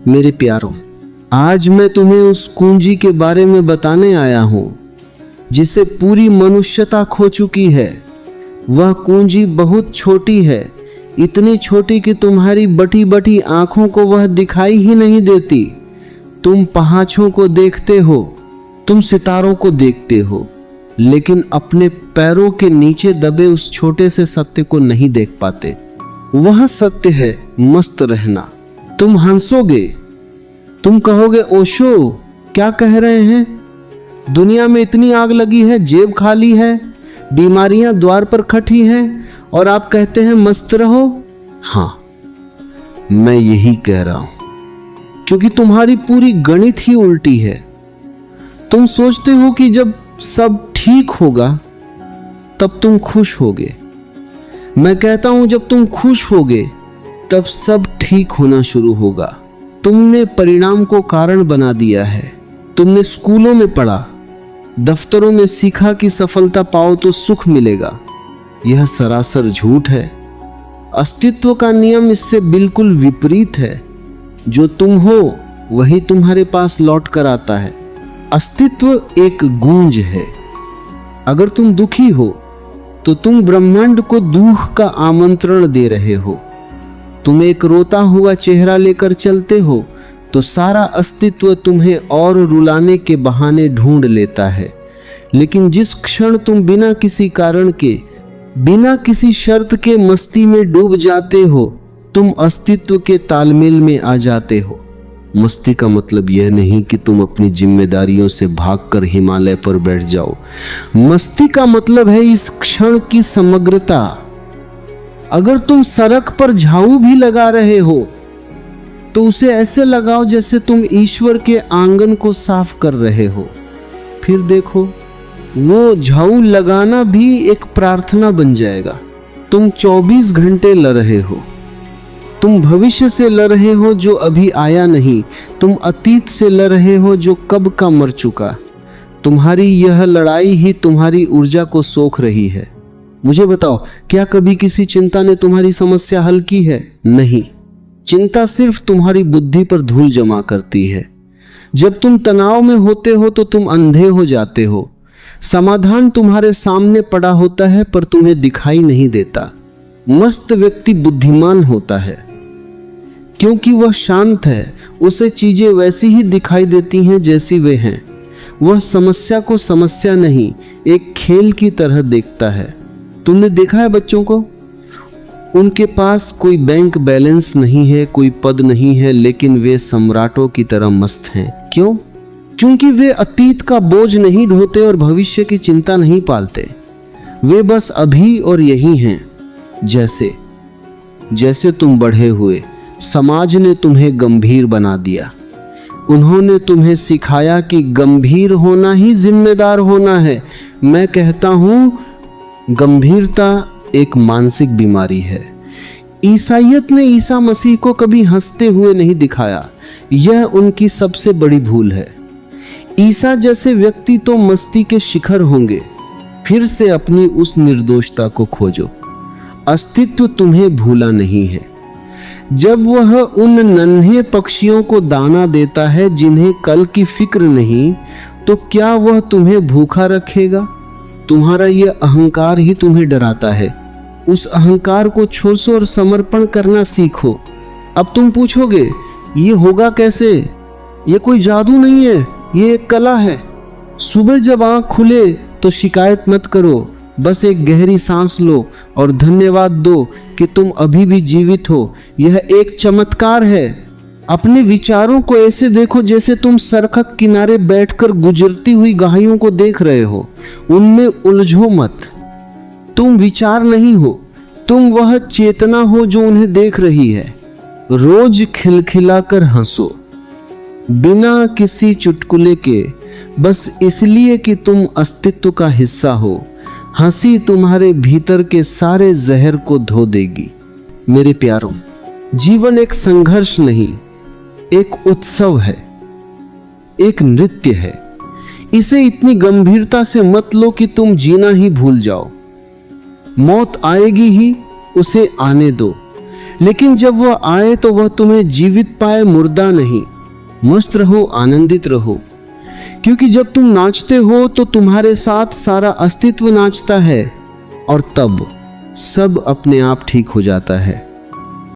मेरे प्यारों, आज मैं तुम्हें उस कुंजी के बारे में बताने आया हूं जिसे पूरी मनुष्यता खो चुकी है। वह कुंजी बहुत छोटी है, इतनी छोटी कि तुम्हारी बटी बटी आंखों को वह दिखाई ही नहीं देती। तुम पहाड़ों को देखते हो, तुम सितारों को देखते हो, लेकिन अपने पैरों के नीचे दबे उस छोटे से सत्य को नहीं देख पाते। वह सत्य है मस्त रहना। तुम हंसोगे, तुम कहोगे ओशो क्या कह रहे हैं, दुनिया में इतनी आग लगी है, जेब खाली है, बीमारियां द्वार पर खड़ी हैं और आप कहते हैं मस्त रहो। हाँ, मैं यही कह रहा हूं, क्योंकि तुम्हारी पूरी गणित ही उल्टी है। तुम सोचते हो कि जब सब ठीक होगा तब तुम खुश होगे। मैं कहता हूं जब तुम खुश होगे तब सब ठीक होना शुरू होगा। तुमने परिणाम को कारण बना दिया है। तुमने स्कूलों में पढ़ा, दफ्तरों में सीखा कि सफलता पाओ तो सुख मिलेगा। यह सरासर झूठ है। अस्तित्व का नियम इससे बिल्कुल विपरीत है। जो तुम हो वही तुम्हारे पास लौट कर आता है। अस्तित्व एक गूंज है। अगर तुम दुखी हो तो तुम ब्रह्मांड को दुख का आमंत्रण दे रहे हो। तुम एक रोता हुआ चेहरा लेकर चलते हो तो सारा अस्तित्व तुम्हें और रुलाने के बहाने ढूंढ लेता है। लेकिन जिस क्षण तुम बिना किसी कारण के, बिना किसी शर्त के मस्ती में डूब जाते हो, तुम अस्तित्व के तालमेल में आ जाते हो। मस्ती का मतलब यह नहीं कि तुम अपनी जिम्मेदारियों से भागकर हिमालय पर बैठ जाओ। मस्ती का मतलब है इस क्षण की समग्रता। अगर तुम सड़क पर झाड़ू भी लगा रहे हो तो उसे ऐसे लगाओ जैसे तुम ईश्वर के आंगन को साफ कर रहे हो। फिर देखो, वो झाड़ू लगाना भी एक प्रार्थना बन जाएगा। तुम 24 घंटे लड़ रहे हो। तुम भविष्य से लड़ रहे हो जो अभी आया नहीं। तुम अतीत से लड़ रहे हो जो कब का मर चुका। तुम्हारी यह लड़ाई ही तुम्हारी ऊर्जा को सोख रही है। मुझे बताओ, क्या कभी किसी चिंता ने तुम्हारी समस्या हल की है? नहीं। चिंता सिर्फ तुम्हारी बुद्धि पर धूल जमा करती है। जब तुम तनाव में होते हो तो तुम अंधे हो जाते हो। समाधान तुम्हारे सामने पड़ा होता है पर तुम्हें दिखाई नहीं देता। मस्त व्यक्ति बुद्धिमान होता है क्योंकि वह शांत है। उसे चीजें वैसी ही दिखाई देती हैं जैसी वे हैं। वह समस्या को समस्या नहीं, एक खेल की तरह देखता है। तुमने देखा है बच्चों को, उनके पास कोई बैंक बैलेंस नहीं है, कोई पद नहीं है, लेकिन वे सम्राटों की तरह मस्त हैं। क्यों? क्योंकि वे अतीत का बोझ नहीं ढोते और भविष्य की चिंता नहीं पालते। वे बस अभी और यही हैं। जैसे जैसे तुम बढ़े हुए, समाज ने तुम्हें गंभीर बना दिया। उन्होंने तुम्हें सिखाया कि गंभीर होना ही जिम्मेदार होना है। मैं कहता हूं, गंभीरता एक मानसिक बीमारी है। ईसाइयत ने ईसा मसीह को कभी हंसते हुए नहीं दिखाया। यह उनकी सबसे बड़ी भूल है। ईसा जैसे व्यक्ति तो मस्ती के शिखर होंगे। फिर से अपनी उस निर्दोषता को खोजो। अस्तित्व तुम्हें भूला नहीं है। जब वह उन नन्हे पक्षियों को दाना देता है जिन्हें कल की फिक्र नहीं, तो क्या वह तुम्हें भूखा रखेगा? तुम्हारा यह अहंकार ही तुम्हें डराता है। उस अहंकार को छोड़ो और समर्पण करना सीखो। अब तुम पूछोगे, ये होगा कैसे? ये कोई जादू नहीं है, ये एक कला है। सुबह जब आंख खुले तो शिकायत मत करो, बस एक गहरी सांस लो और धन्यवाद दो कि तुम अभी भी जीवित हो। यह एक चमत्कार है। अपने विचारों को ऐसे देखो जैसे तुम सड़क किनारे बैठकर गुजरती हुई गायों को देख रहे हो। उनमें उलझो मत। तुम विचार नहीं हो, तुम वह चेतना हो जो उन्हें देख रही है। रोज खिलखिलाकर हंसो, बिना किसी चुटकुले के, बस इसलिए कि तुम अस्तित्व का हिस्सा हो। हंसी तुम्हारे भीतर के सारे जहर को धो देगी। मेरे प्यारों, जीवन एक संघर्ष नहीं, एक उत्सव है, एक नृत्य है। इसे इतनी गंभीरता से मत लो कि तुम जीना ही भूल जाओ। मौत आएगी ही, उसे आने दो। लेकिन जब वह आए तो वह तुम्हें जीवित पाए, मुर्दा नहीं। मस्त रहो, आनंदित रहो, क्योंकि जब तुम नाचते हो तो तुम्हारे साथ सारा अस्तित्व नाचता है और तब सब अपने आप ठीक हो जाता है।